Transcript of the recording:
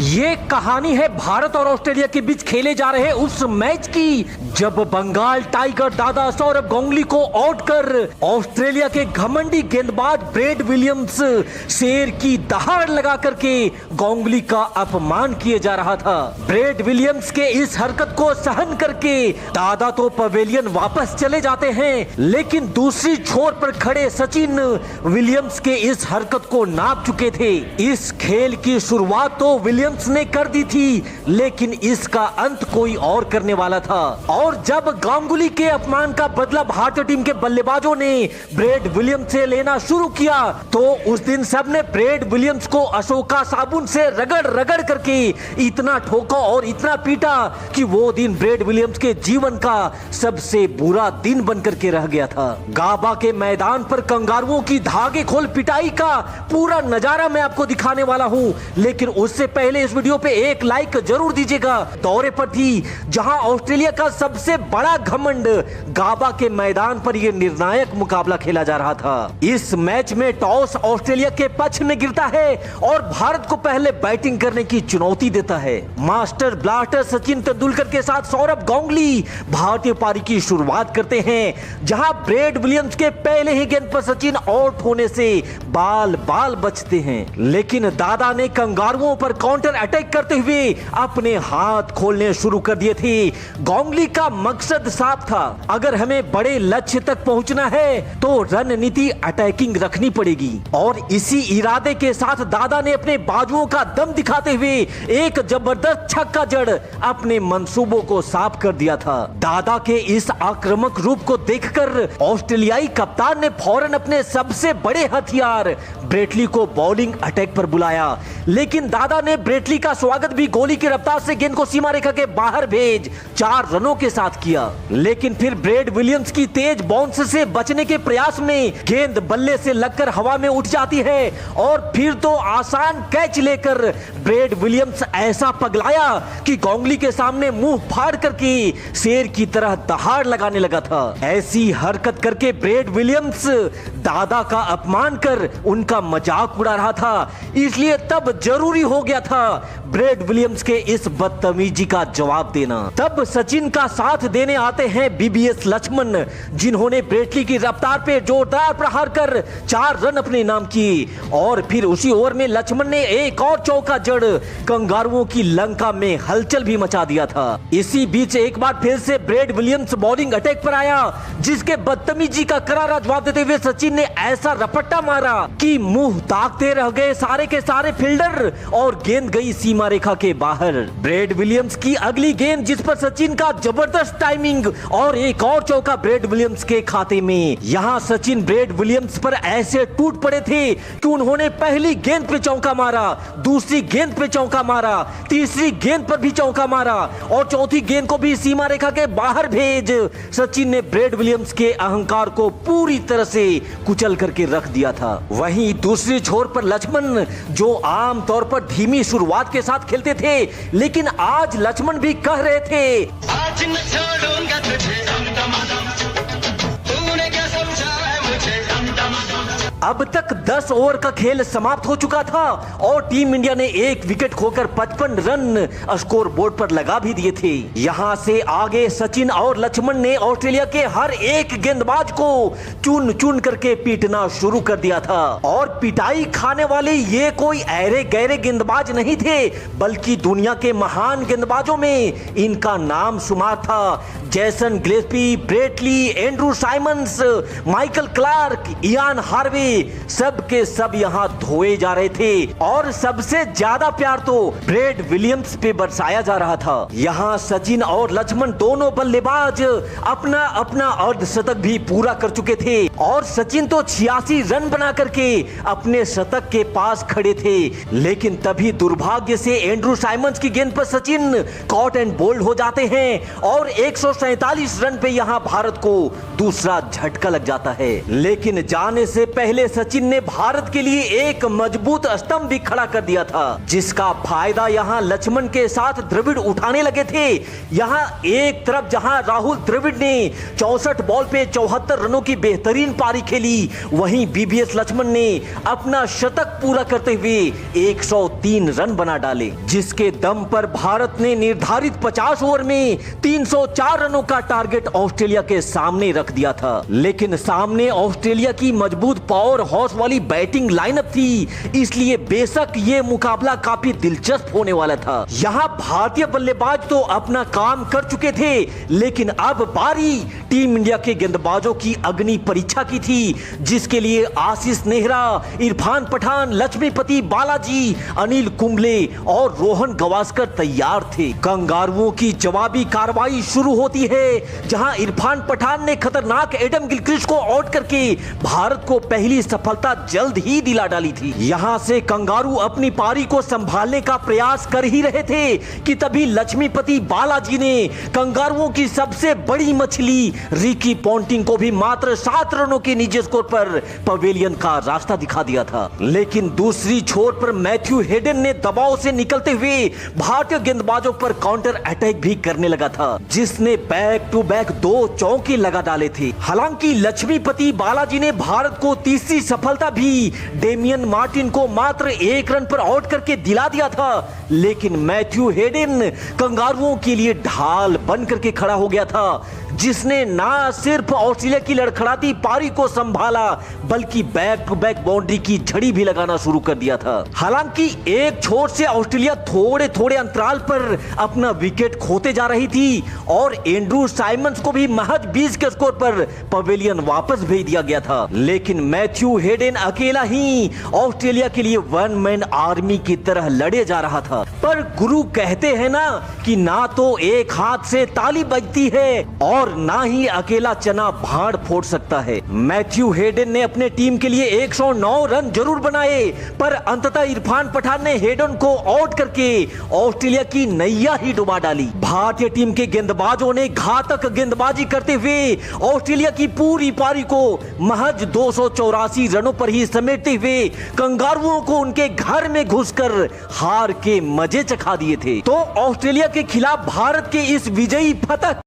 ये कहानी है भारत और ऑस्ट्रेलिया के बीच खेले जा रहे उस मैच की जब बंगाल टाइगर दादा सौरभ गांगुली को आउट कर ऑस्ट्रेलिया के घमंडी गेंदबाज ब्रेड विलियम्स शेर की दहाड़ लगा करके गांगुली का अपमान किए जा रहा था। ब्रेड विलियम्स के इस हरकत को सहन करके दादा तो पवेलियन वापस चले जाते हैं, लेकिन दूसरी छोर पर खड़े सचिन विलियम्स के इस हरकत को नाप चुके थे। इस खेल की शुरुआत तो विलियम्स ने कर दी थी, लेकिन इसका अंत कोई और करने वाला था। और जब गांगुली के अपमान का बदला भारतीय टीम के बल्लेबाजों ने ब्रेड विलियम्स से लेना शुरू किया, तो उस दिन सबने ब्रेड विलियम्स को अशोका साबुन से रगड़ रगड़ करके इतना ठोका और इतना पीटा कि वो दिन ब्रेड विलियम्स के जीवन का सबसे बुरा दिन बनकर के रह गया था। गाबा के मैदान पर कंगारुओं की धागे खोल पिटाई का पूरा नजारा मैं आपको दिखाने वाला हूं, लेकिन उससे पहले इस वीडियो पे एक लाइक जरूर दीजिएगा। दौरे पर थी जहां ऑस्ट्रेलिया का सबसे बड़ा घमंड गाबा के मैदान पर यह निर्णायक मुकाबला खेला जा रहा था। इस मैच में टॉस ऑस्ट्रेलिया के पक्ष में गिरता है और भारत को पहले बैटिंग करने की चुनौती देता है। मास्टर ब्लास्टर सचिन तेंदुलकर के साथ सौरभ गांगुली भारतीय पारी की शुरुआत करते हैं, जहां ब्रेड विलियम्स के पहले ही गेंद पर सचिन आउट होने से बाल बाल बचते हैं, लेकिन दादा ने कंगारुओं पर काउंटर अटैक करते हुए अपने हाथ खोलने शुरू कर दिए थे। गांगुली का मकसद साफ था, अगर हमें बड़े लक्ष्य तक पहुंचना है तो रणनीति अटैकिंग रखनी पड़ेगी, और इसी इरादे के साथ दादा ने अपने बाजुओं का दम दिखाते हुए एक जबरदस्त छक्का जड़ अपने मंसूबों को साफ कर दिया था। दादा के इस आक्रामक रूप को देखकर ऑस्ट्रेलियाई कप्तान ने फौरन अपने सबसे बड़े हथियार ब्रेटली को बॉलिंग अटैक पर बुलाया, लेकिन दादा ने ब्रेटली का स्वागत भी गोली की रफ्तार से गेंद को सीमा रेखा के बाहर भेज 4 रनों के साथ किया। लेकिन फिर ब्रेड विलियम्स की तेज बाउंस से बचने के प्रयास में गेंद बल्ले से लगकर हवा में उठ जाती है, और फिर तो आसान कैच लेकर ब्रेड विलियम्स ऐसा पगलाया कि गांगुली के सामने मुंह फाड़ करके शेर की तरह दहाड़ लगाने लगा था। ऐसी हरकत करके ब्रेड विलियम्स दादा का अपमान कर उनका मजाक उड़ा रहा था, इसलिए तब जरूरी हो गया था ब्रेड विलियम्स के इस बदतमीजी का जवाब देना। तब सचिन का साथ देने आते हैं बीबीएस लक्ष्मण, जिन्होंने ब्रेटली की रफ्तार पे जोरदार प्रहार कर 4 रन अपने नाम किए, और फिर उसी ओवर में लक्ष्मण ने एक और चौका जड़ कंगारुओं की लंका में हलचल भी मचा दिया था। इसी बीच एक बार फिर से ब्रेड विलियम्स बॉलिंग अटैक पर आया, जिसके बदतमीजी का करारा जवाब देते हुए सचिन ने ऐसा रपट्टा मारा कि मुंह ताकते रह गए सारे के सारे फील्डर, और गेंद गई सीमा रेखा के बाहर। ब्रेड विलियम्स की अगली गेंद, जिस पर सचिन का जबरदस्त टाइमिंग और एक और चौका ब्रेड विलियम्स के खाते में। यहां सचिन ब्रेड विलियम्स पर ऐसे टूट पड़े थे कि उन्होंने पहली गेंद पे चौका मारा, दूसरी गेंद पे चौका मारा, तीसरी गेंद पर भी चौका मारा, और चौथी गेंद को भी सीमा रेखा के बाहर भेज सचिन ने ब्रेड विलियम्स के अहंकार को पूरी तरह से कुचल करके रख दिया था। वहीं दूसरी छोर पर लक्ष्मण, जो आम तौर पर धीमी शुरुआत के साथ खेलते थे, लेकिन आज लक्ष्मण भी कह रहे थे, आज न छोड़ूंगा तुझे, तूने क्या समझा है मुझे। अब तक 10 ओवर का खेल समाप्त हो चुका था और टीम इंडिया ने एक विकेट खोकर 55 रन स्कोर बोर्ड पर लगा भी दिए थे। यहां से आगे सचिन और लक्ष्मण ने ऑस्ट्रेलिया के हर एक गेंदबाज को चुन चुन करके पीटना शुरू कर दिया था, और पिटाई खाने वाले ये कोई ऐरे गहरे गेंदबाज नहीं थे, बल्कि दुनिया के महान गेंदबाजों में इनका नाम शुमार था। Jason Gillespie, Brett Lee, Andrew Symonds, Michael Clarke, Ian Harvey, सब के सब यहाँ धोए जा रहे थे, और सबसे ज्यादा प्यार तो ब्रेड विलियम्स पे बरसाया जा रहा था। यहाँ सचिन और लक्ष्मण दोनों बल्लेबाज अपना अपना अर्धशतक भी पूरा कर चुके थे, और सचिन तो 86 रन बना करके अपने शतक के पास खड़े थे, लेकिन तभी दुर्भाग्य से एंड्रू साइमंस की गेंद पर सचिन कॉट एंड बोल्ड हो जाते हैं, और 147 रन पे यहाँ भारत को दूसरा झटका लग जाता है। लेकिन जाने से पहले इसीलिए सचिन ने भारत के लिए एक मजबूत स्तंभ भी खड़ा कर दिया था, जिसका फायदा यहाँ लक्ष्मण के साथ द्रविड़ उठाने लगे थे। यहाँ एक तरफ जहाँ राहुल द्रविड़ ने 64 बॉल पे 74 रनों की बेहतरीन पारी खेली, वहीं बीबीएस लक्ष्मण ने अपना शतक पूरा करते हुए 103 रन बना डाले, जिसके दम पर भारत ने निर्धारित 50 ओवर में 304 रनों का टारगेट ऑस्ट्रेलिया के सामने रख दिया था। लेकिन सामने ऑस्ट्रेलिया की मजबूत पावर हाउस वाली बैटिंग लाइनअप थी, इसलिए बेशक ये मुकाबला काफी दिलचस्प होने वाला था। यहाँ भारतीय बल्लेबाज तो अपना काम कर चुके थे, लेकिन अब बारी टीम इंडिया के गेंदबाजों की अग्नि परीक्षा की थी, जिसके लिए आशीष नेहरा, इरफान पठान, लक्ष्मीपति बालाजी, अनिल कुंबले और रोहन गवास्कर तैयार थे। कंगारुओं की जवाबी कार्रवाई शुरू होती है, जहां इरफान पठान ने खतरनाक एडम गिलक्रिस्ट को आउट करके भारत को पहली सफलता जल्द ही दिला डाली थी। यहां से कंगारू अपनी पारी को संभालने का प्रयास कर ही रहे थे कि तभी लक्ष्मीपति बालाजी ने कंगारुओं की सबसे बड़ी मछली रिकी पॉन्टिंग को भी मात्र 7 रनों के निजी स्कोर पर पवेलियन का रास्ता दिखा दिया था। लेकिन दूसरी छोर पर मैथ्यू हेडन ने दबाव से निकलते हुए भारतीय गेंदबाजों पर काउंटर अटैक भी करने लगा था, जिसने बैक टू बैक 2 चौके लगा डाले थे। हालांकि लक्ष्मीपति बालाजी ने भारत को तीसरी सफलता भी डेमियन मार्टिन को मात्र 1 रन पर आउट करके दिला दिया था, लेकिन मैथ्यू हेडन कंगारुओं के लिए ढाल बन करके खड़ा हो गया था, जिसने ना सिर्फ ऑस्ट्रेलिया की लड़खड़ाती पारी को संभाला, बल्कि बैक टू बैक बाउंड्री की झड़ी भी लगाना शुरू कर दिया था। हालांकि एक छोर से ऑस्ट्रेलिया थोड़े थोड़े अंतराल पर अपना विकेट खोते जा रही थी और एंड्रू साइमंस को भी महज 20 के स्कोर पर पवेलियन वापस भेज दिया गया था। लेकिन मैथ्यू हेडन अकेला ही ऑस्ट्रेलिया के लिए वन मैन आर्मी की तरह लड़े जा रहा था। पर गुरु कहते हैं ना कि ना तो एक हाथ से ताली बजती है और ना ही अकेला चना भाड़ फोड़ सकता है। मैथ्यू हेडन ने अपने टीम के लिए 109 रन जरूर बनाए, पर अंततः इरफान पठान ने हेडन को आउट करके ऑस्ट्रेलिया की नैया ही डुबा डाली। भारतीय टीम के गेंदबाजों ने घातक गेंदबाजी करते हुए ऑस्ट्रेलिया की पूरी पारी को महज 284 रनों पर ही समेटते हुए कंगारुओं को उनके घर में घुसकर हार के मजे चखा दिए थे। तो ऑस्ट्रेलिया के खिलाफ भारत के इस विजयी फतह